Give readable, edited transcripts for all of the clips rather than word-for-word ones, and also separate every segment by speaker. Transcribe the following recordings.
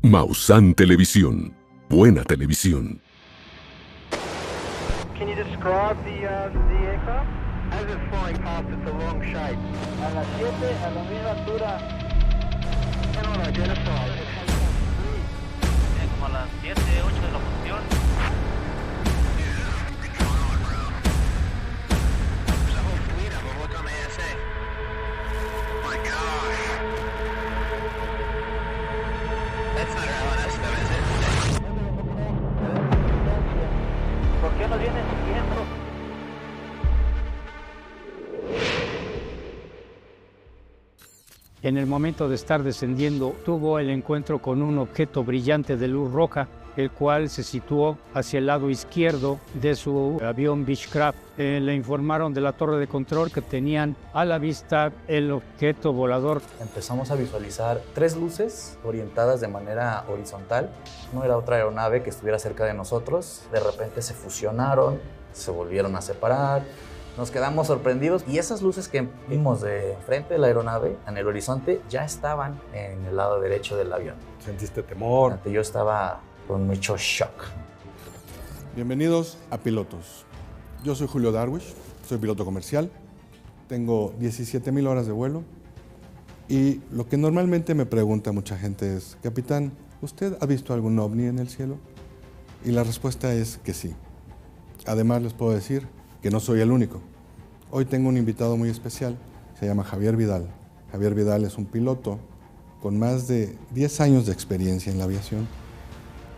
Speaker 1: Maussan Televisión. Buena televisión.
Speaker 2: Can you describe the aircraft? As it's flying past, it's a long shape. A las 7, a la misma altura. Cannot identify.
Speaker 3: Como a las 7, 8 de la posición.
Speaker 2: ¿Por qué nos vienen siguiendo?
Speaker 4: En el momento de estar descendiendo, tuvo el encuentro con un objeto brillante de luz roja, el cual se situó hacia el lado izquierdo de su avión Beechcraft. Le informaron de la torre de control que tenían a la vista el objeto volador.
Speaker 5: Empezamos a visualizar 3 luces orientadas de manera horizontal. No era otra aeronave que estuviera cerca de nosotros. De repente se fusionaron, se volvieron a separar. Nos quedamos sorprendidos y esas luces que vimos de frente de la aeronave, en el horizonte, ya estaban en el lado derecho del avión.
Speaker 6: ¿Sentiste temor?
Speaker 5: Yo estaba con mucho shock.
Speaker 6: Bienvenidos a Pilotos. Yo soy Julio Darwish, soy piloto comercial, tengo 17,000 horas de vuelo y lo que normalmente me pregunta mucha gente es: capitán, ¿usted ha visto algún ovni en el cielo? Y la respuesta es que sí. Además les puedo decir que no soy el único. Hoy tengo un invitado muy especial, se llama Javier Vidal. Javier Vidal es un piloto con más de 10 años de experiencia en la aviación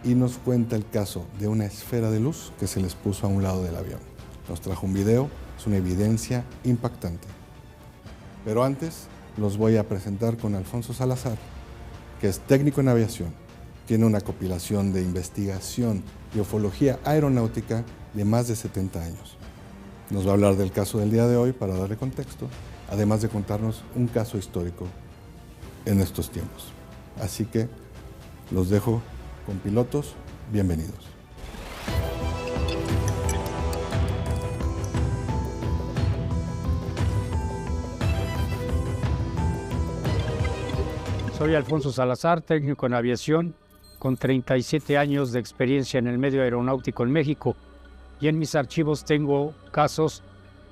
Speaker 6: y nos cuenta el caso de una esfera de luz que se les puso a un lado del avión. Nos trajo un video, es una evidencia impactante. Pero antes los voy a presentar con Alfonso Salazar, que es técnico en aviación. Tiene una compilación de investigación y ufología aeronáutica de más de 70 años. Nos va a hablar del caso del día de hoy para darle contexto, además de contarnos un caso histórico en estos tiempos. Así que los dejo con Pilotos. Bienvenidos.
Speaker 4: Soy Alfonso Salazar, técnico en aviación, con 37 años de experiencia en el medio aeronáutico en México. Y en mis archivos tengo casos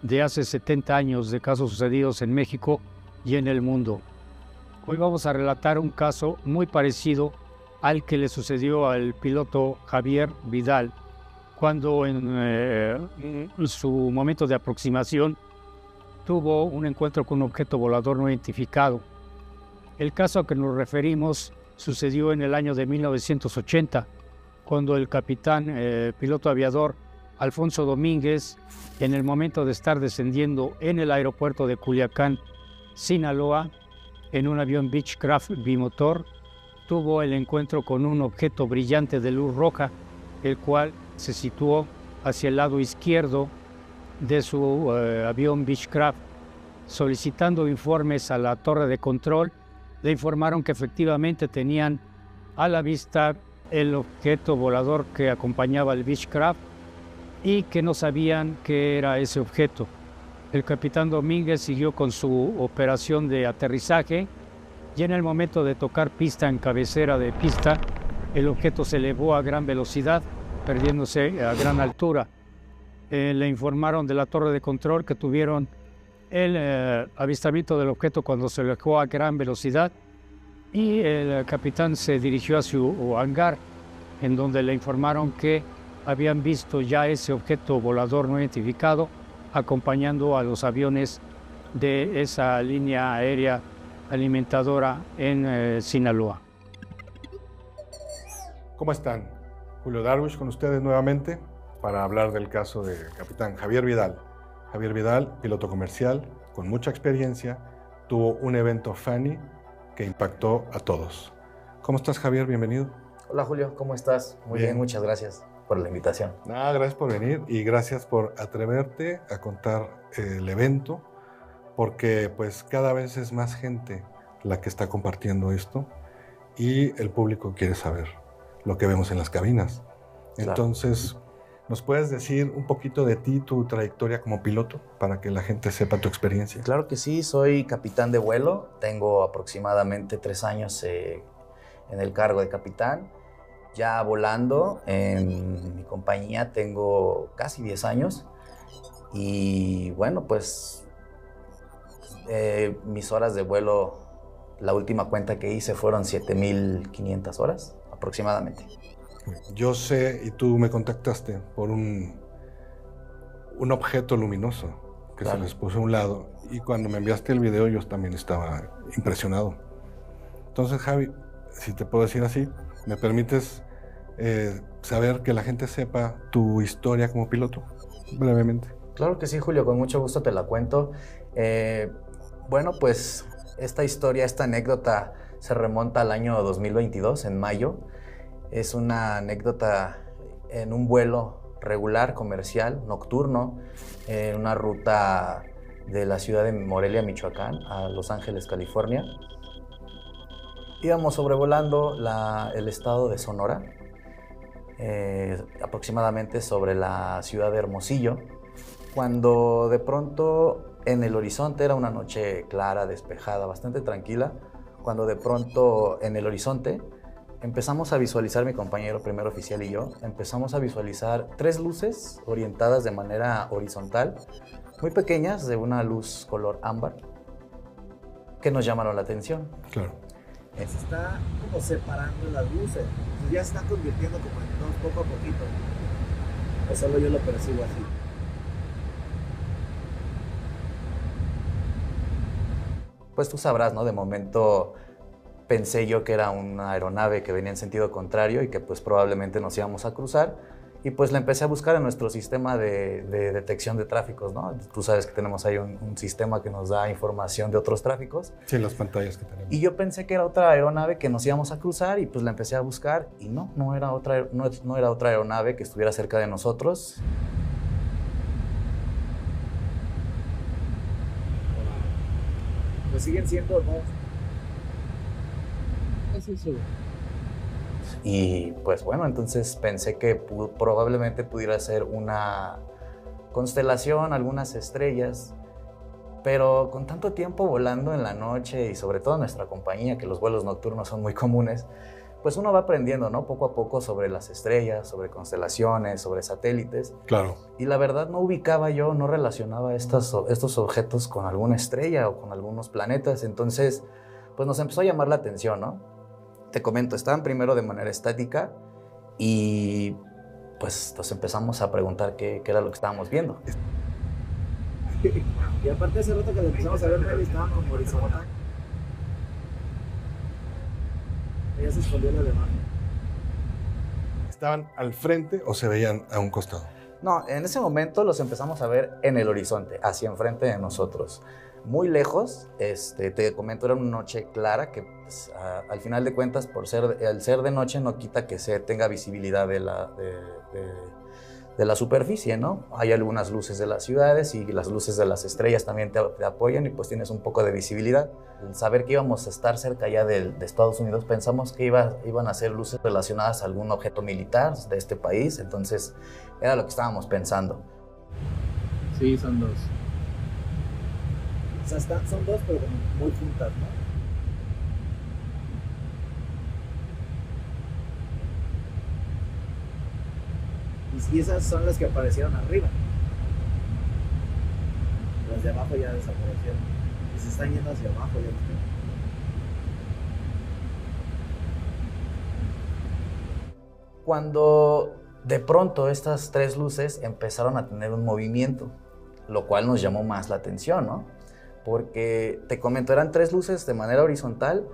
Speaker 4: de hace 70 años, de casos sucedidos en México y en el mundo. Hoy vamos a relatar un caso muy parecido al que le sucedió al piloto Javier Vidal, cuando en su momento de aproximación tuvo un encuentro con un objeto volador no identificado. El caso a que nos referimos sucedió en el año de 1980, cuando el capitán, piloto aviador Alfonso Domínguez, en el momento de estar descendiendo en el aeropuerto de Culiacán, Sinaloa, en un avión Beechcraft bimotor, tuvo el encuentro con un objeto brillante de luz roja, el cual se situó hacia el lado izquierdo de su avión Beechcraft. Solicitando informes a la torre de control, le informaron que efectivamente tenían a la vista el objeto volador que acompañaba al Beechcraft y que no sabían qué era ese objeto. El capitán Domínguez siguió con su operación de aterrizaje y en el momento de tocar pista en cabecera de pista, el objeto se elevó a gran velocidad, perdiéndose a gran altura. Le informaron de la torre de control que tuvieron el avistamiento del objeto cuando se elevó a gran velocidad y el capitán se dirigió a su hangar, en donde le informaron que habían visto ya ese objeto volador no identificado acompañando a los aviones de esa línea aérea alimentadora en Sinaloa.
Speaker 6: ¿Cómo están? Julio Darwish con ustedes nuevamente para hablar del caso del capitán Javier Vidal. Javier Vidal, piloto comercial con mucha experiencia, tuvo un evento funny que impactó a todos. ¿Cómo estás, Javier? Bienvenido.
Speaker 5: Hola Julio, ¿cómo estás? Muy bien, muchas gracias por la invitación.
Speaker 6: Nada, gracias por venir y gracias por atreverte a contar el evento, porque pues cada vez es más gente la que está compartiendo esto y el público quiere saber lo que vemos en las cabinas. Claro. Entonces, ¿nos puedes decir un poquito de ti, tu trayectoria como piloto, para que la gente sepa tu experiencia?
Speaker 5: Claro que sí, soy capitán de vuelo, tengo aproximadamente 3 años en el cargo de capitán. Ya volando en mi compañía tengo casi 10 años y bueno, pues mis horas de vuelo, la última cuenta que hice fueron 7,500 horas aproximadamente.
Speaker 6: Yo sé, y tú me contactaste por un objeto luminoso que
Speaker 5: Claro.
Speaker 6: se les puso a un lado, y cuando me enviaste el video yo también estaba impresionado. Entonces, Javi, si te puedo decir así, ¿me permites saber que la gente sepa tu historia como piloto? Brevemente.
Speaker 5: Claro que sí, Julio, con mucho gusto te la cuento. Bueno, pues esta historia, esta anécdota se remonta al año 2022, en mayo. Es una anécdota en un vuelo regular, comercial, nocturno, en una ruta de la ciudad de Morelia, Michoacán, a Los Ángeles, California. Íbamos sobrevolando el estado de Sonora, aproximadamente sobre la ciudad de Hermosillo, cuando de pronto en el horizonte, era una noche clara, despejada, bastante tranquila, cuando de pronto en el horizonte empezamos a visualizar, mi compañero primer oficial y yo, empezamos a visualizar 3 luces orientadas de manera horizontal, muy pequeñas, de una luz color ámbar, que nos llamaron la atención.
Speaker 6: Claro.
Speaker 7: Se está como separando las luces. Entonces ya se están convirtiendo como en dos poco a poquito. O solo yo lo percibo así.
Speaker 5: Pues tú sabrás, ¿no? De momento pensé yo que era una aeronave que venía en sentido contrario y que pues probablemente nos íbamos a cruzar. Y pues la empecé a buscar en nuestro sistema de detección de tráficos, ¿no? Tú sabes que tenemos ahí un sistema que nos da información de otros tráficos.
Speaker 6: Sí, las pantallas que tenemos.
Speaker 5: Y yo pensé que era otra aeronave que nos íbamos a cruzar y pues la empecé a buscar y no era otra aeronave que estuviera cerca de nosotros.
Speaker 7: Pues siguen siendo dos. ¿Qué es eso?
Speaker 5: Y pues bueno, entonces pensé que probablemente pudiera ser una constelación, algunas estrellas, pero con tanto tiempo volando en la noche y sobre todo en nuestra compañía, que los vuelos nocturnos son muy comunes, pues uno va aprendiendo, ¿no? Poco a poco sobre las estrellas, sobre constelaciones, sobre satélites.
Speaker 6: Claro.
Speaker 5: Y la verdad no ubicaba yo, no relacionaba estos objetos con alguna estrella o con algunos planetas, entonces pues nos empezó a llamar la atención, ¿no? Te comento, estaban primero de manera estática y pues nos empezamos a preguntar qué era lo que estábamos viendo.
Speaker 7: Y aparte hace rato que lo empezamos a ver, Meli, estaban como horizontal. Ella se escondió la de abajo.
Speaker 6: ¿Estaban al frente o se veían a un costado?
Speaker 5: No, en ese momento los empezamos a ver en el horizonte, hacia enfrente de nosotros. Muy lejos, te comento, era una noche clara que pues, al final de cuentas, al ser de noche no quita que se tenga visibilidad de la superficie, ¿no? Hay algunas luces de las ciudades y las luces de las estrellas también te apoyan y pues tienes un poco de visibilidad. Al saber que íbamos a estar cerca ya de Estados Unidos, pensamos que iban a ser luces relacionadas a algún objeto militar de este país, entonces era lo que estábamos pensando.
Speaker 7: Sí, son dos. O sea, son dos, pero como muy juntas, ¿no? Y esas son las que aparecieron arriba. Las de abajo ya desaparecieron. Y se están yendo hacia abajo ya.
Speaker 5: Cuando de pronto estas 3 luces empezaron a tener un movimiento, lo cual nos llamó más la atención, ¿no? Porque, te comento, eran 3 luces de manera horizontal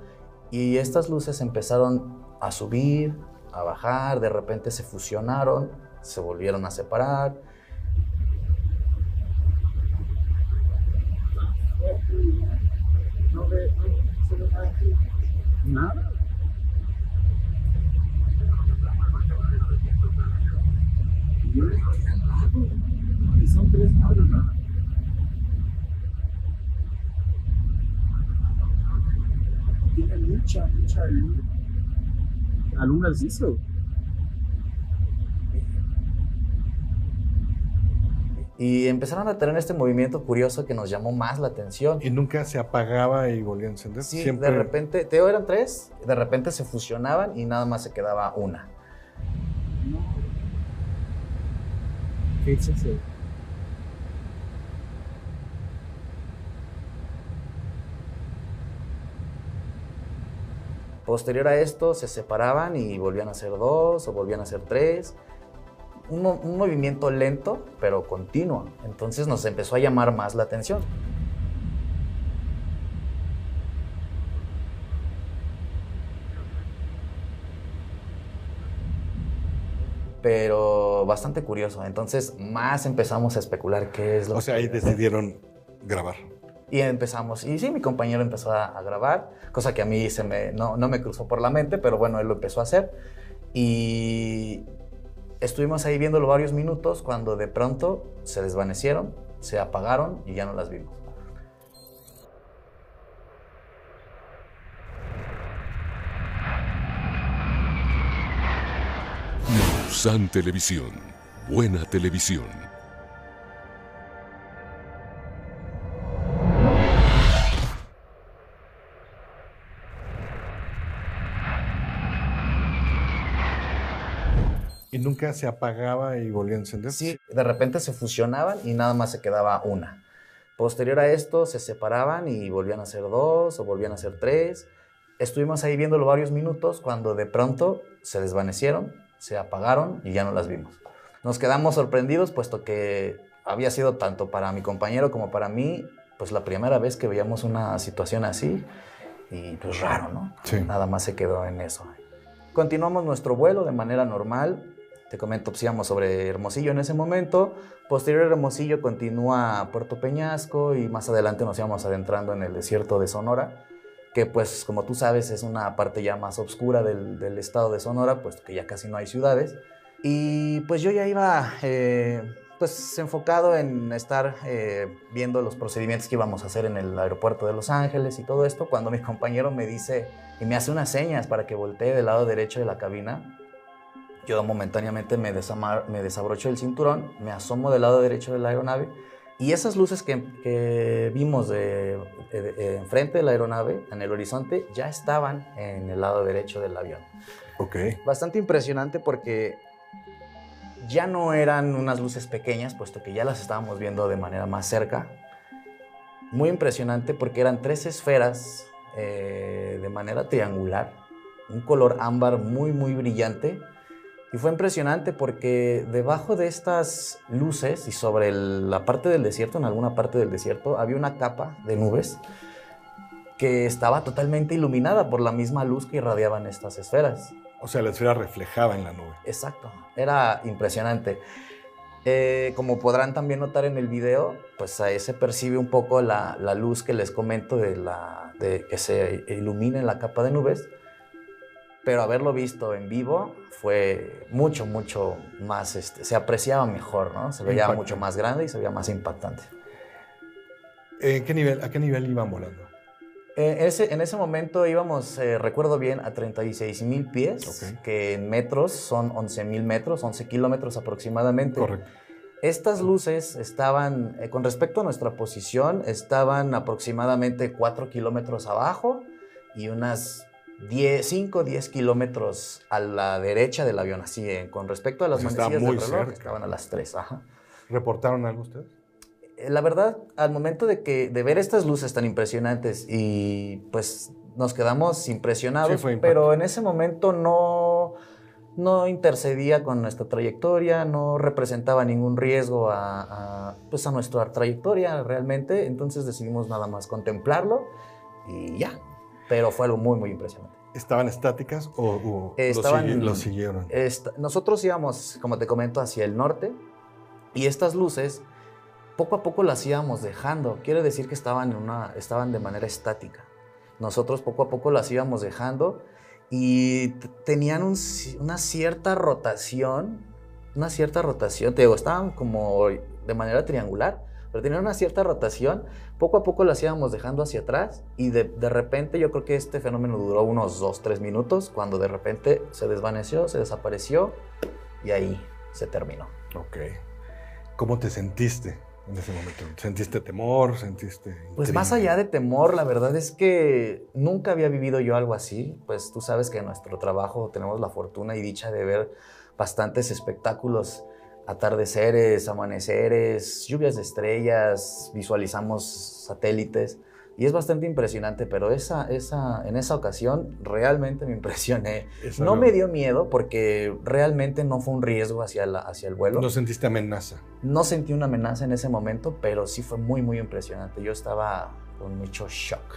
Speaker 5: y estas luces empezaron a subir, a bajar, de repente se fusionaron, se volvieron a separar.
Speaker 7: No ve nada aquí. Nada. Y son 3 naves, ¿no? Tiene mucha luz. Alumnas hizo.
Speaker 5: Y empezaron a tener este movimiento curioso que nos llamó más la atención.
Speaker 6: ¿Y nunca se apagaba y volvía a encender?
Speaker 5: Sí,
Speaker 6: Siempre...
Speaker 5: de repente, Teo eran 3, de repente se fusionaban y nada más se quedaba una.
Speaker 7: ¿Qué es eso?
Speaker 5: Posterior a esto se separaban y volvían a ser 2 o volvían a ser 3. Un movimiento lento, pero continuo. Entonces nos empezó a llamar más la atención. Pero bastante curioso. Entonces más empezamos a especular qué es lo que...
Speaker 6: O sea, ahí decidieron grabar.
Speaker 5: Y empezamos, y sí, mi compañero empezó a grabar, cosa que a mí no me cruzó por la mente, pero bueno, él lo empezó a hacer. Y estuvimos ahí viéndolo varios minutos cuando de pronto se desvanecieron, se apagaron y ya no las vimos.
Speaker 1: San Televisión. Buena televisión.
Speaker 6: ¿Y nunca se apagaba y volvía a encender?
Speaker 5: Sí, de repente se fusionaban y nada más se quedaba una. Posterior a esto se separaban y volvían a ser 2 o volvían a ser 3. Estuvimos ahí viéndolo varios minutos cuando de pronto se desvanecieron, se apagaron y ya no las vimos. Nos quedamos sorprendidos puesto que había sido tanto para mi compañero como para mí pues la primera vez que veíamos una situación así y pues raro, ¿no?
Speaker 6: Sí.
Speaker 5: Nada más se quedó en eso. Continuamos nuestro vuelo de manera normal. Te comento, pues íbamos sobre Hermosillo en ese momento. Posterior a Hermosillo continúa Puerto Peñasco y más adelante nos íbamos adentrando en el desierto de Sonora, que pues como tú sabes es una parte ya más oscura del estado de Sonora, puesto que ya casi no hay ciudades. Y pues yo ya iba pues enfocado en estar viendo los procedimientos que íbamos a hacer en el aeropuerto de Los Ángeles y todo esto, cuando mi compañero me dice y me hace unas señas para que voltee del lado derecho de la cabina. Yo momentáneamente me desabrocho el cinturón, me asomo del lado derecho de la aeronave y esas luces que vimos enfrente de la aeronave, en el horizonte, ya estaban en el lado derecho del avión.
Speaker 6: Ok.
Speaker 5: Bastante impresionante porque ya no eran unas luces pequeñas, puesto que ya las estábamos viendo de manera más cerca. Muy impresionante porque eran 3 esferas de manera triangular, un color ámbar muy, muy brillante. Y fue impresionante porque debajo de estas luces y sobre la parte del desierto, en alguna parte del desierto, había una capa de nubes que estaba totalmente iluminada por la misma luz que irradiaban estas esferas.
Speaker 6: O sea, la esfera reflejaba en la nube.
Speaker 5: Exacto, era impresionante. Como podrán también notar en el video, pues ahí se percibe un poco la luz que les comento de que se ilumina en la capa de nubes. Pero haberlo visto en vivo fue mucho, mucho más, se apreciaba mejor, ¿no? Se veía mucho más grande y se veía más impactante.
Speaker 6: ¿A qué nivel iban volando?
Speaker 5: En ese momento íbamos, recuerdo bien, a 36,000 pies,
Speaker 6: Okay.
Speaker 5: que en metros son 11,000 metros, 11 kilómetros aproximadamente.
Speaker 6: Correcto.
Speaker 5: Estas luces estaban, con respecto a nuestra posición, estaban aproximadamente 4 kilómetros abajo y unas 5 o 10 kilómetros a la derecha del avión, así, con respecto a las
Speaker 6: Pues está
Speaker 5: manecillas
Speaker 6: muy
Speaker 5: del reloj,
Speaker 6: cerca.
Speaker 5: estaban a las 3. Ajá.
Speaker 6: ¿Reportaron algo ustedes?
Speaker 5: La verdad, al momento de ver estas luces tan impresionantes y pues nos quedamos impresionados,
Speaker 6: Sí, fue impacto.
Speaker 5: pero en ese momento no intercedía con nuestra trayectoria, no representaba ningún riesgo pues a nuestra trayectoria realmente, entonces decidimos nada más contemplarlo y ya. Pero fue algo muy, muy impresionante.
Speaker 6: ¿Estaban estáticas o lo siguieron?
Speaker 5: Nosotros íbamos, como te comento, hacia el norte y estas luces poco a poco las íbamos dejando. Quiere decir que estaban de manera estática. Nosotros poco a poco las íbamos dejando y tenían una cierta rotación. Te digo, estaban como de manera triangular, pero tenían una cierta rotación. Poco a poco las íbamos dejando hacia atrás y de repente yo creo que este fenómeno duró unos 2-3 minutos, cuando de repente se desvaneció, se desapareció y ahí se terminó.
Speaker 6: Ok. ¿Cómo te sentiste en ese momento? ¿Sentiste temor? ¿Sentiste
Speaker 5: Pues
Speaker 6: intriga?
Speaker 5: más allá de temor, la verdad es que nunca había vivido yo algo así. Pues tú sabes que en nuestro trabajo tenemos la fortuna y dicha de ver bastantes espectáculos, atardeceres, amaneceres, lluvias de estrellas, visualizamos satélites y es bastante impresionante, pero en esa ocasión realmente me impresioné.
Speaker 6: Eso
Speaker 5: No me dio miedo porque realmente no fue un riesgo hacia el vuelo.
Speaker 6: ¿No sentiste amenaza?
Speaker 5: No sentí una amenaza en ese momento, pero sí fue muy, muy impresionante. Yo estaba con mucho shock.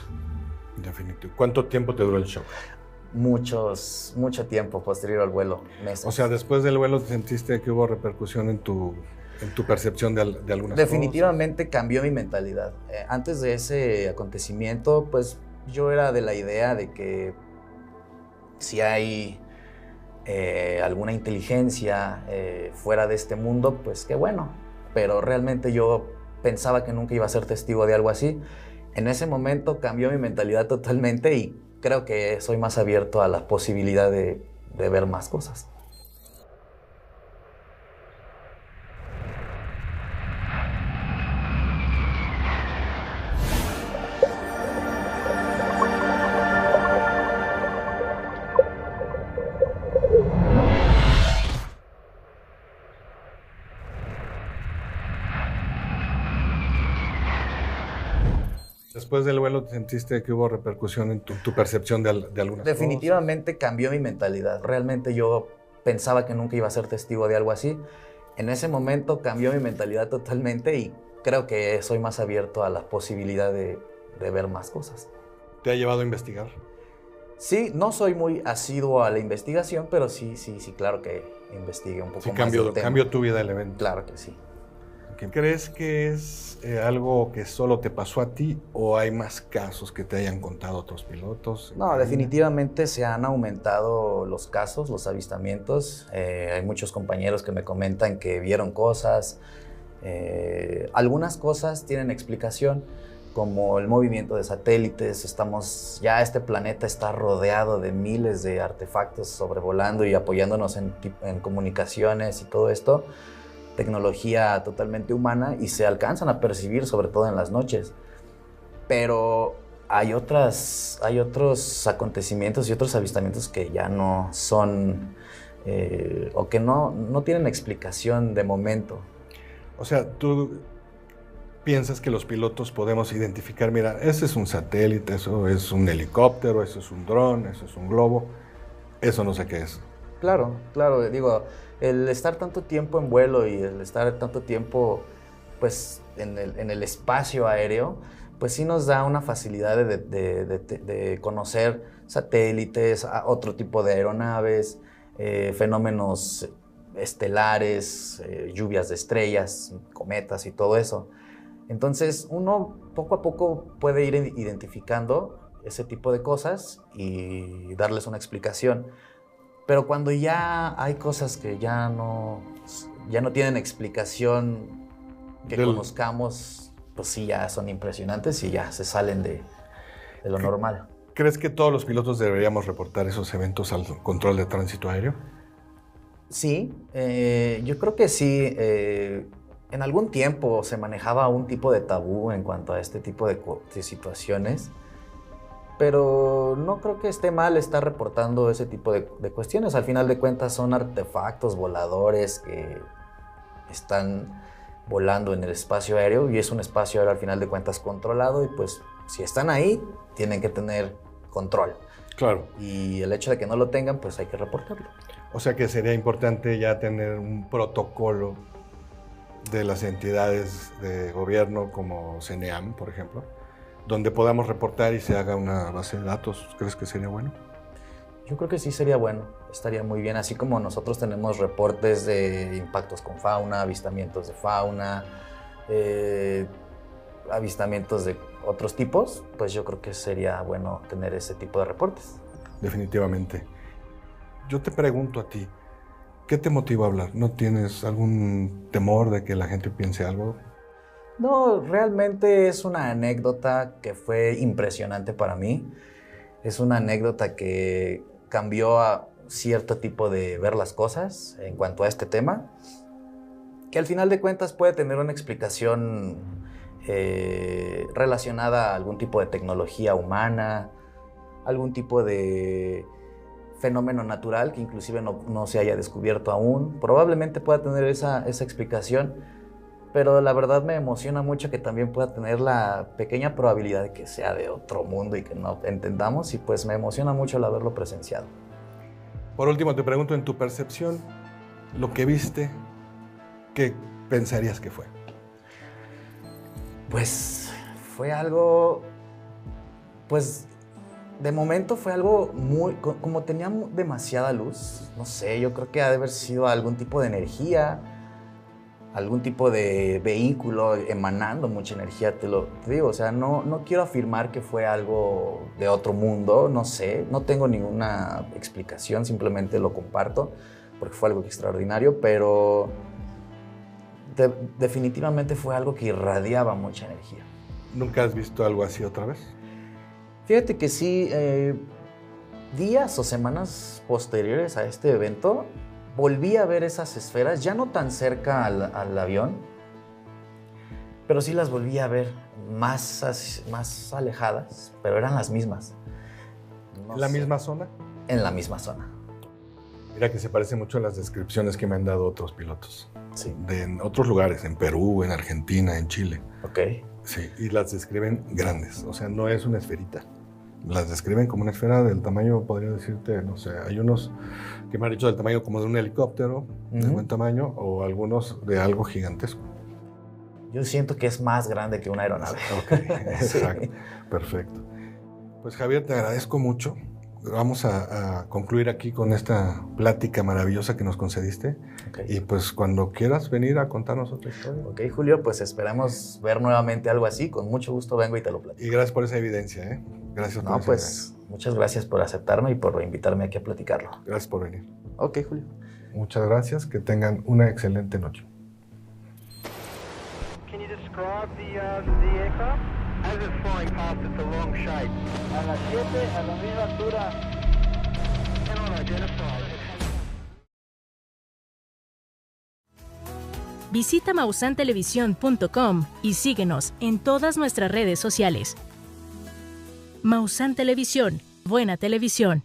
Speaker 6: Definitivo. ¿Cuánto tiempo te duró el shock?
Speaker 5: Mucho tiempo posterior al vuelo, meses.
Speaker 6: O sea, después del vuelo, ¿sentiste que hubo repercusión en tu percepción de algunas
Speaker 5: Definitivamente cambió mi mentalidad. Antes de ese acontecimiento, pues yo era de la idea de que si hay alguna inteligencia fuera de este mundo, pues qué bueno. Pero realmente yo pensaba que nunca iba a ser testigo de algo así. En ese momento cambió mi mentalidad totalmente y creo que soy más abierto a la posibilidad de ver más cosas.
Speaker 6: Después del vuelo, ¿sentiste que hubo repercusión en tu percepción de algunas
Speaker 5: Definitivamente cambió mi mentalidad. Realmente yo pensaba que nunca iba a ser testigo de algo así. En ese momento cambió mi mentalidad totalmente y creo que soy más abierto a la posibilidad de ver más cosas.
Speaker 6: ¿Te ha llevado a investigar?
Speaker 5: Sí, no soy muy asiduo a la investigación, pero sí, claro que investigué un poco
Speaker 6: Sí,
Speaker 5: más del tema.
Speaker 6: cambió tu vida el evento.
Speaker 5: Claro que sí.
Speaker 6: ¿Crees que es algo que solo te pasó a ti o hay más casos que te hayan contado otros pilotos?
Speaker 5: No, definitivamente se han aumentado los casos, los avistamientos. Hay muchos compañeros que me comentan que vieron cosas. Algunas cosas tienen explicación, como el movimiento de satélites. Este planeta está rodeado de miles de artefactos sobrevolando y apoyándonos en comunicaciones y todo esto. Tecnología totalmente humana y se alcanzan a percibir, sobre todo en las noches. Pero hay otros acontecimientos y otros avistamientos que ya no son o que no tienen explicación de momento.
Speaker 6: O sea, tú piensas que los pilotos podemos identificar, mira, ese es un satélite, eso es un helicóptero, eso es un dron, eso es un globo, eso no sé qué es.
Speaker 5: Claro, digo, el estar tanto tiempo en vuelo y el estar tanto tiempo pues, en el espacio aéreo, pues sí nos da una facilidad de conocer satélites, otro tipo de aeronaves, fenómenos estelares, lluvias de estrellas, cometas y todo eso. Entonces uno poco a poco puede ir identificando ese tipo de cosas y darles una explicación. Pero cuando ya hay cosas que ya no tienen explicación que conozcamos, pues sí, ya son impresionantes y ya se salen de lo normal.
Speaker 6: ¿Crees que todos los pilotos deberíamos reportar esos eventos al control de tránsito aéreo?
Speaker 5: Sí, yo creo que sí. En algún tiempo se manejaba un tipo de tabú en cuanto a este tipo de situaciones. Pero no creo que esté mal estar reportando ese tipo de cuestiones. Al final de cuentas son artefactos voladores que están volando en el espacio aéreo y es un espacio aéreo al final de cuentas controlado y pues si están ahí tienen que tener control.
Speaker 6: Claro.
Speaker 5: Y el hecho de que no lo tengan pues hay que reportarlo.
Speaker 6: O sea que sería importante ya tener un protocolo de las entidades de gobierno como CNEAM, por ejemplo, donde podamos reportar y se haga una base de datos. ¿Crees que sería bueno?
Speaker 5: Yo creo que sí sería bueno, estaría muy bien. Así como nosotros tenemos reportes de impactos con fauna, avistamientos de fauna, avistamientos de otros tipos, pues yo creo que sería bueno tener ese tipo de reportes.
Speaker 6: Definitivamente. Yo te pregunto a ti, ¿qué te motiva a hablar? ¿No tienes algún temor de que la gente piense algo?
Speaker 5: No, realmente es una anécdota que fue impresionante para mí. Es una anécdota que cambió a cierto tipo de ver las cosas en cuanto a este tema. que al final de cuentas puede tener una explicación relacionada a algún tipo de tecnología humana, algún tipo de fenómeno natural que inclusive no se haya descubierto aún. Probablemente pueda tener esa explicación, pero la verdad me emociona mucho que también pueda tener la pequeña probabilidad de que sea de otro mundo y que no entendamos, y pues me emociona mucho el haberlo presenciado.
Speaker 6: Por último, te pregunto, en tu percepción, lo que viste, ¿qué pensarías que fue?
Speaker 5: Pues fue algo, pues de momento fue algo muy, como tenía demasiada luz, no sé, yo creo que ha de haber sido algún tipo de energía, algún tipo de vehículo emanando mucha energía, te digo, o sea, no quiero afirmar que fue algo de otro mundo, no sé, no tengo ninguna explicación, simplemente lo comparto, porque fue algo extraordinario, pero definitivamente fue algo que irradiaba mucha energía.
Speaker 6: ¿Nunca has visto algo así otra vez?
Speaker 5: Fíjate que sí, días o semanas posteriores a este evento, volví a ver esas esferas, ya no tan cerca al avión, pero sí las volví a ver más alejadas, pero eran las mismas.
Speaker 6: ¿En la misma zona?
Speaker 5: En la misma zona.
Speaker 6: Mira que se parece mucho a las descripciones que me han dado otros pilotos.
Speaker 5: Sí.
Speaker 6: En otros lugares, en Perú, en Argentina, en Chile.
Speaker 5: Ok.
Speaker 6: Sí, y las describen grandes, o sea, no es una esferita. Las describen como una esfera del tamaño, podría decirte, no sé, hay unos que me han dicho del tamaño como de un helicóptero, de buen tamaño, o algunos de algo gigantesco.
Speaker 5: Yo siento que es más grande que una aeronave.
Speaker 6: Ok, exacto, sí. Perfecto. Pues Javier, te agradezco mucho. Vamos a concluir aquí con esta plática maravillosa que nos concediste. Okay. Y pues cuando quieras venir a contarnos otra historia.
Speaker 5: Ok, Julio, pues esperemos ver nuevamente algo así. Con mucho gusto vengo y te lo platico.
Speaker 6: Y gracias por esa evidencia, ¿eh? Gracias por esa
Speaker 5: evidencia. Muchas gracias por aceptarme y por invitarme aquí a platicarlo.
Speaker 6: Gracias por venir.
Speaker 5: Ok, Julio.
Speaker 6: Muchas gracias. Que tengan una excelente noche.
Speaker 2: Can you describe the aircraft? As it's flying past, it's a long shape. A las 7, a la misma altura. Cannot identify.
Speaker 8: Visita mausantelevisión.com y síguenos en todas nuestras redes sociales. Maussan Televisión, buena televisión.